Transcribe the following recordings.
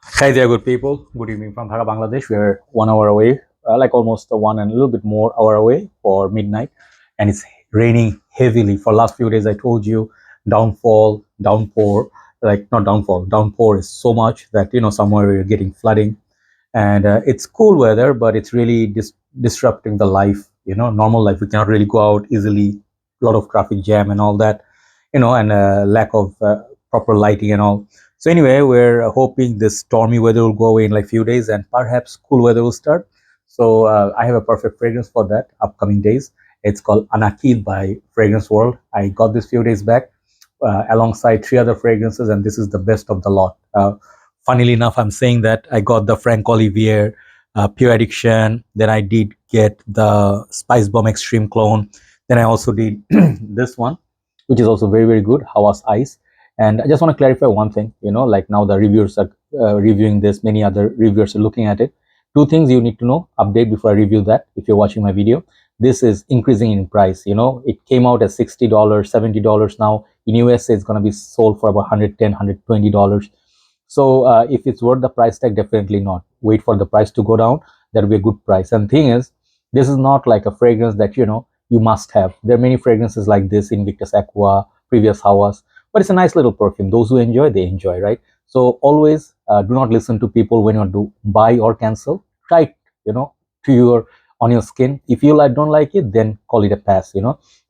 Hi there, good people. Good evening from Dhaka, Bangladesh. We're 1 hour away, like almost one and a little bit more hour away for midnight, and it's raining heavily. For last few days, I told you, downfall, downpour, like not downfall, downpour is so much that somewhere we're getting flooding, and it's cool weather, but it's really disrupting the life. Normal life. We cannot really go out easily. A lot of traffic jam and all that, and lack of proper lighting and all. So anyway, we're hoping this stormy weather will go away in like few days, and perhaps cool weather will start. So I have a perfect fragrance for that upcoming days. It's called Anaqeed by Fragrance World. I got this few days back alongside three other fragrances, and this is the best of the lot. Funnily enough, I'm saying that I got the Frank Olivier Pure Addiction. Then I did get the Spice Bomb Extreme Clone. Then I also did this one, which is also very, very good, Hawas Ice. And I just want to clarify one thing, like now the reviewers are reviewing this, many other reviewers are looking at it. Two things you need to know, update before I review that, if you're watching my video. This is increasing in price. It came out at $60, $70 now. In USA, it's going to be sold for about $110, $120. So if it's worth the price tag, definitely not. Wait for the price to go down. That'll be a good price. And thing is, this is not like a fragrance that you must have. There are many fragrances like this, Invictus Aqua, previous Hawas, but it's a nice little perfume. Those who enjoy, they enjoy, right? So always do not listen to people when you want to buy or cancel. Try it, to your on your skin. If you don't like it, then call it a pass.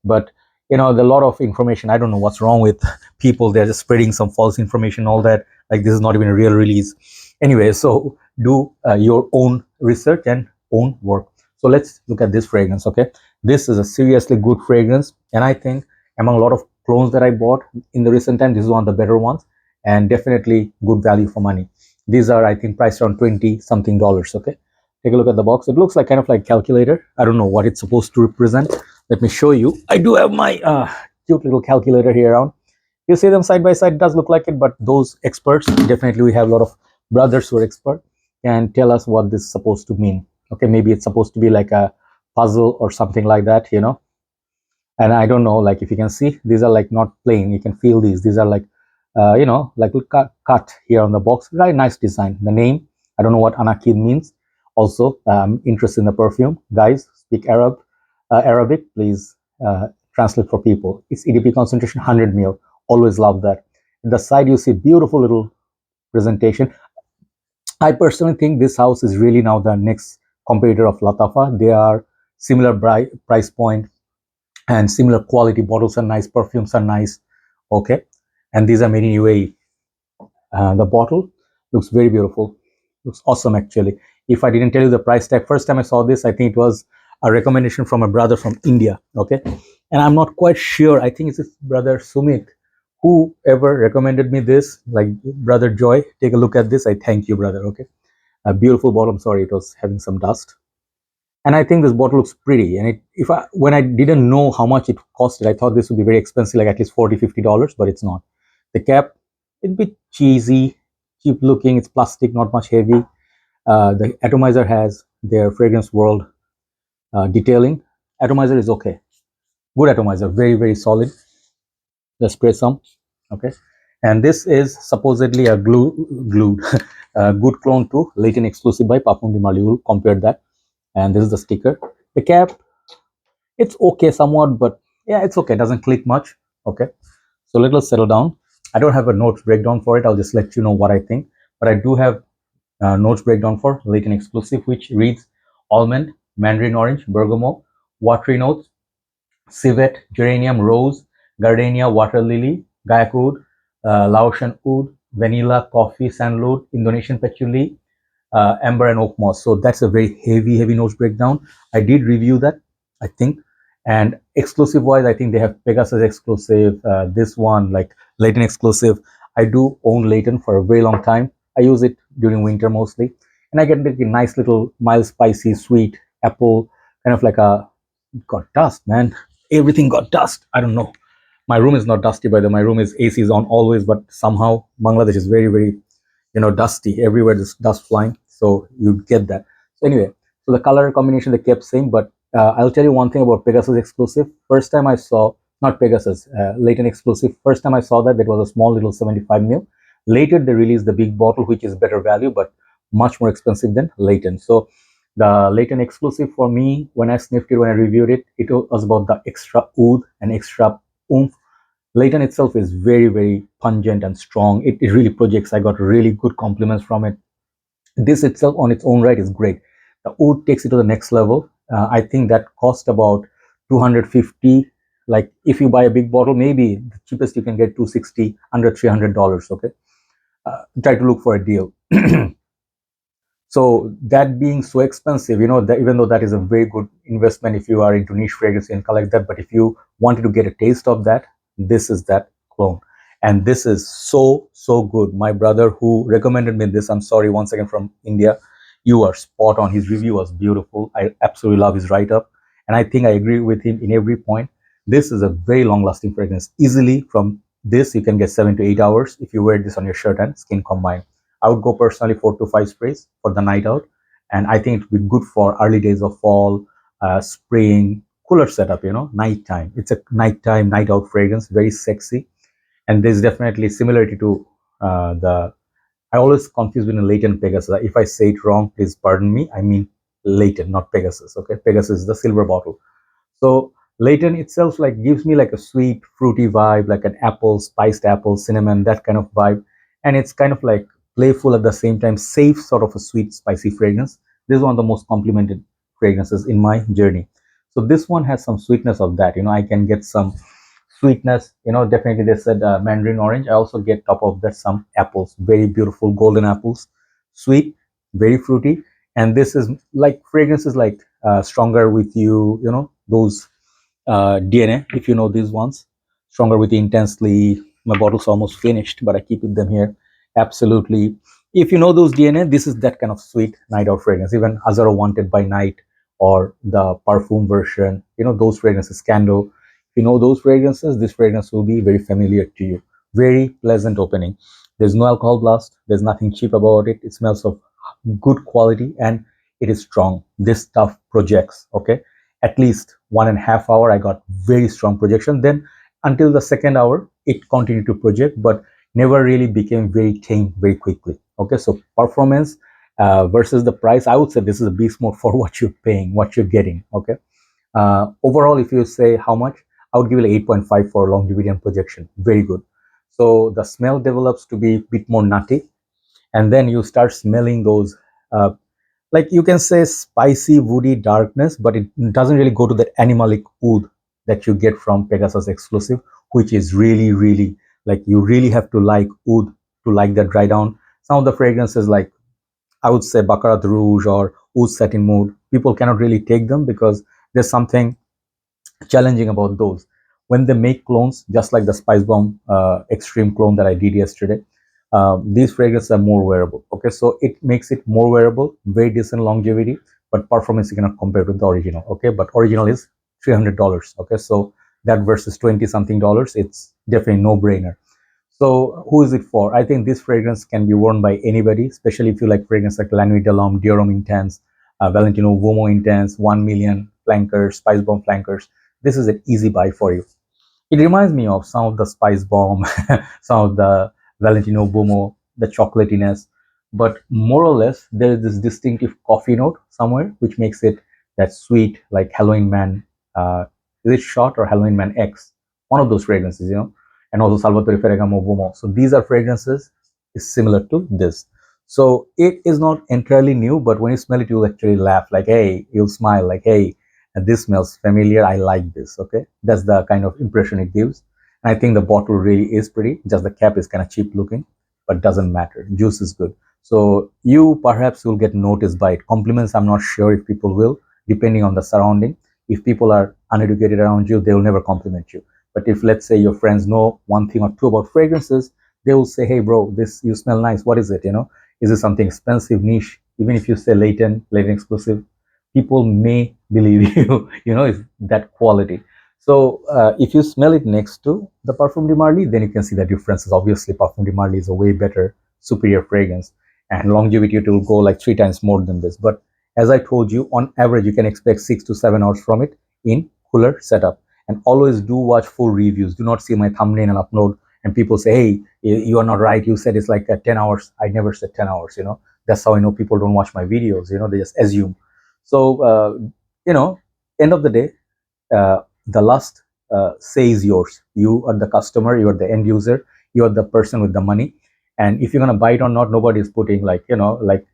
But there's a lot of information. I don't know what's wrong with people. They're just spreading some false information, all that. Like this is not even a real release. Anyway, so do your own research and own work. So let's look at this fragrance. Okay, this is a seriously good fragrance, and I think among a lot of clones that I bought in the recent time, this is one of the better ones, and definitely good value for money. These are, I think, priced around 20 something dollars. Okay, take a look at the box. It looks like kind of like calculator. I don't know what it's supposed to represent. Let me show you. I do have my cute little calculator here around. You see them side by side, it does look like it, but those experts, definitely we have a lot of brothers who are expert, can tell us what this is supposed to mean. Okay, maybe it's supposed to be like a puzzle or something like that, and I don't know, like if you can see, these are like not plain. You can feel these are like like cut here on the box. Very nice design. The name, I don't know what Anaqeed means. Also interest in the perfume, guys speak Arabic, please translate for people. It's EDP concentration 100 ml. Always love that. At the side you see beautiful little presentation. I personally think this house is really now the next competitor of Latafa. They are similar price point and similar quality. Bottles are nice, perfumes are nice. Okay, and these are made in UAE. The bottle looks very beautiful, looks awesome actually. If I didn't tell you the price tag, first time I saw this, I think it was a recommendation from a brother from India. Okay, and I'm not quite sure, I think it's his brother Sumit, whoever recommended me this, like brother Joy. Take a look at this. I thank you, brother. Okay, a beautiful bottle. I'm sorry, it was having some dust. And I think this bottle looks pretty. And when I didn't know how much it costed, I thought this would be very expensive, like at least $40, $50, but it's not. The cap, it's a bit cheesy, cheap looking. It's plastic, not much heavy. The atomizer has their Fragrance World detailing. Atomizer is okay. Good atomizer, very, very solid. Let's spray some. Okay. And this is supposedly a glued good clone to Layton Exclusif by Parfums De Marly. We'll compare that. And this is the sticker. The cap, it's okay somewhat, but yeah, it's okay. It doesn't click much. Okay, so let us settle down. I don't have a notes breakdown for it. I'll just let you know what I think, but I do have notes breakdown for Layton Exclusif, which reads almond, mandarin orange, bergamot, watery notes, civet, geranium, rose, gardenia, water lily, gayak oud, Laotian oud, vanilla, coffee, sandalwood, Indonesian patchouli, amber and oak moss. So that's a very heavy notes breakdown. I did review that, I think. And exclusive wise, I think they have Pegasus exclusive, this one like Layton Exclusif. I do own Layton for a very long time. I use it during winter mostly, and I get a nice little mild, spicy, sweet apple, kind of like a, got dust, man. Everything got dust. I don't know. My room is not dusty, by the way. My room is AC is on always, but somehow Bangladesh is very, very dusty everywhere. There's dust flying, so you get that. So anyway, so the color combination they kept same, but I'll tell you one thing about Pegasus Exclusif. First time I saw, not Pegasus, Layton Exclusif. First time I saw that, there was a small little 75 ml. Later they released the big bottle, which is better value but much more expensive than Layton. So the Layton Exclusif for me, when I sniffed it, when I reviewed it, it was about the extra oud and extra oomph. Layton itself is very, very pungent and strong. It really projects. I got really good compliments from it. This itself on its own right is great. The oud takes it to the next level. I think that cost about 250. Like if you buy a big bottle, maybe the cheapest you can get 260, under $300. Okay, try to look for a deal. So that being so expensive, that even though that is a very good investment if you are into niche fragrance and collect that, but if you wanted to get a taste of that, this is that clone. And this is so good. My brother who recommended me this, I'm sorry, once again from India, you are spot on. His review was beautiful. I absolutely love his write-up. And I think I agree with him in every point. This is a very long-lasting fragrance. Easily from this, you can get 7 to 8 hours if you wear this on your shirt and skin combined. I would go personally 4 to 5 sprays for the night out, and I think it would be good for early days of fall, spring, cooler setup. Nighttime. It's a nighttime, night out fragrance, very sexy, and there's definitely similarity to the. I always confuse between Layton and Pegasus. If I say it wrong, please pardon me. I mean Layton, not Pegasus. Okay, Pegasus is the silver bottle. So Layton itself gives me like a sweet, fruity vibe, like an apple, spiced apple, cinnamon, that kind of vibe. And it's kind of like playful at the same time, safe sort of a sweet, spicy fragrance. This is one of the most complimented fragrances in my journey. So this one has some sweetness of that. I can get some sweetness. Definitely they said mandarin orange. I also get top of that some apples, very beautiful golden apples, sweet, very fruity. And this is like fragrances like stronger with you, those DNA, if you know these ones. Stronger with intensely. My bottle's almost finished, but I keep them here. Absolutely. If you know those DNA, this is that kind of sweet night out fragrance. Even Azara Wanted by Night or the Parfum version, those fragrances, Candle. If you know those fragrances, this fragrance will be very familiar to you. Very pleasant opening. There's no alcohol blast. There's nothing cheap about it. It smells of good quality and it is strong. This stuff projects. Okay, at least 1.5 hours I got very strong projection. Then until the second hour it continued to project, but never really became very tame very quickly. Okay, so performance versus the price, I would say this is a beast mode for what you're paying, what you're getting. Okay, overall if you say how much, I would give it 8.5 for longevity and projection. Very good. So the smell develops to be a bit more nutty, and then you start smelling those like you can say spicy woody darkness, but it doesn't really go to that animalic oud that you get from Pegasus Exclusif, which is really like you really have to like oud to like that dry down. Some of the fragrances like I would say Baccarat Rouge or Oud Satin Mood, people cannot really take them because there's something challenging about those. When they make clones, just like the Spice Bomb Extreme clone that I did yesterday, these fragrances are more wearable. Okay, so it makes it more wearable, very decent longevity, but performance you cannot compare with the original. Okay, but original is $300. Okay, so that versus 20 something dollars, it's definitely no brainer. So who is it for? I think this fragrance can be worn by anybody, especially if you like fragrance like La Nuit de l'Homme, Dior Intense, Valentino Vomo Intense, 1 Million Flankers, Spice Bomb Flankers. This is an easy buy for you. It reminds me of some of the Spice Bomb, some of the Valentino Vomo, the chocolatiness, but more or less there is this distinctive coffee note somewhere, which makes it that sweet, like Halloween Man. Is it Shot or Halloween Man X? One of those fragrances, and also Salvatore Ferragamo Vomo. So these are fragrances is similar to this. So it is not entirely new, but when you smell it, you'll actually laugh, like, hey, you'll smile, like, hey, this smells familiar. I like this. Okay, that's the kind of impression it gives. And I think the bottle really is pretty. Just the cap is kind of cheap looking, but doesn't matter. Juice is good. So you perhaps will get noticed by it. Compliments, I'm not sure if people will, depending on the surrounding. If people are uneducated around you, they will never compliment you. But if let's say your friends know one thing or two about fragrances, they will say, hey bro, this you smell nice. What is it? Is it something expensive, niche? Even if you say Layton Exclusive, people may believe you, it's that quality. So if you smell it next to the Parfum De Marly, then you can see the differences. Obviously, Parfum De Marly is a way better, superior fragrance, and longevity it will go like 3 times more than this. But as I told you, on average, you can expect 6 to 7 hours from it in cooler setup. And always do watch full reviews. Do not see my thumbnail and upload and people say, hey, you are not right, you said it's like 10 hours. I never said 10 hours, you know. That's how I know people don't watch my videos, you know, they just assume. So you know, end of the day, the last say is yours. You are the customer, you are the end user, you are the person with the money. And if you're gonna buy it or not, nobody is putting, like, you know, like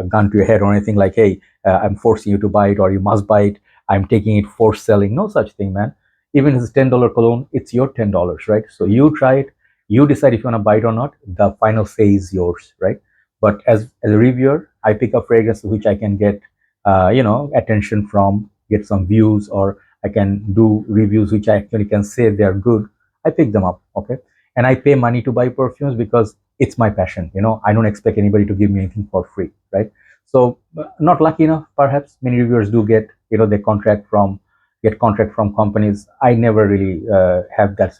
gun to your head or anything like, hey, I'm forcing you to buy it or you must buy it, I'm taking it for selling. No such thing, man. Even if it's $10 cologne, it's your $10, right? So you try it, you decide if you want to buy it or not. The final say is yours, right? But as a reviewer, I pick up fragrances which I can get you know, attention from, get some views, or I can do reviews which I actually can say they are good. I pick them up, okay? And I pay money to buy perfumes because it's my passion, you know. I don't expect anybody to give me anything for free, right? So not lucky enough, perhaps many reviewers do get, you know, they get contract from companies. I never really have that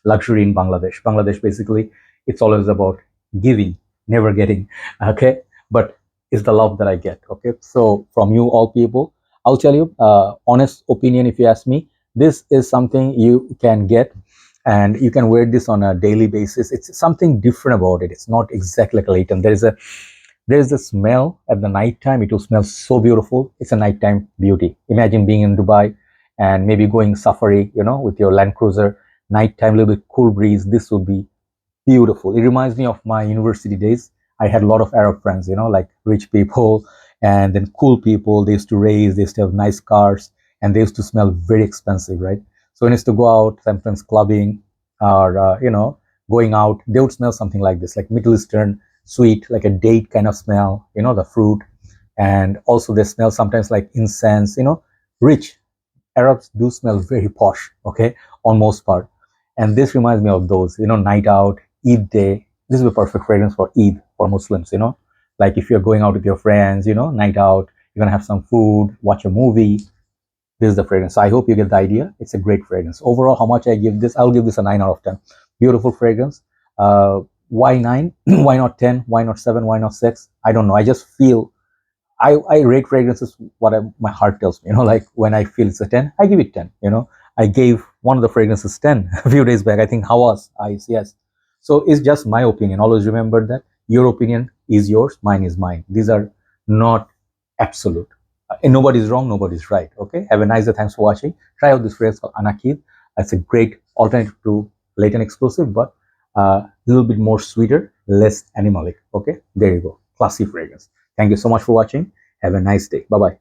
luxury in Bangladesh. Bangladesh, basically, it's always about giving, never getting, okay? But it's the love that I get, okay? So from you all people, I'll tell you, honest opinion, if you ask me, this is something you can get and you can wear this on a daily basis. It's something different about it. It's not exactly like Layton. There's a smell at the nighttime. It will smell so beautiful. It's a nighttime beauty. Imagine being in Dubai and maybe going safari, you know, with your Land Cruiser, nighttime, little bit cool breeze. This would be beautiful. It reminds me of my university days. I had a lot of Arab friends, you know, like rich people and then cool people. They used to race, they used to have nice cars, and they used to smell very expensive, right? So when I used to go out, sometimes clubbing or, you know, going out, they would smell something like this, like Middle Eastern sweet, like a date kind of smell, you know, the fruit. And also they smell sometimes like incense, you know, rich. Arabs do smell very posh, okay, on most part. And this reminds me of those, you know, night out, Eid day. This is a perfect fragrance for Eid for Muslims, you know. Like if you're going out with your friends, you know, night out, you're gonna have some food, watch a movie. This is the fragrance. So I hope you get the idea. It's a great fragrance. Overall, how much I give this? I'll give this a 9 out of 10. Beautiful fragrance. Why 9? Why not 10? Why not 7? Why not 6? I don't know. I just feel I rate fragrances what my heart tells me. You know, like when I feel it's a 10, I give it 10. You know, I gave one of the fragrances 10 a few days back. I think Hawas Eyes, yes. So it's just my opinion. Always remember that your opinion is yours, mine is mine. These are not absolute. And nobody's wrong, nobody's right. Okay. Have a nice day. Thanks for watching. Try out this fragrance called Anaqeed. It's a great alternative to Layton Exclusif, but a little bit more sweeter, less animalic. Okay. There you go. Classy fragrance. Thank you so much for watching. Have a nice day. Bye bye.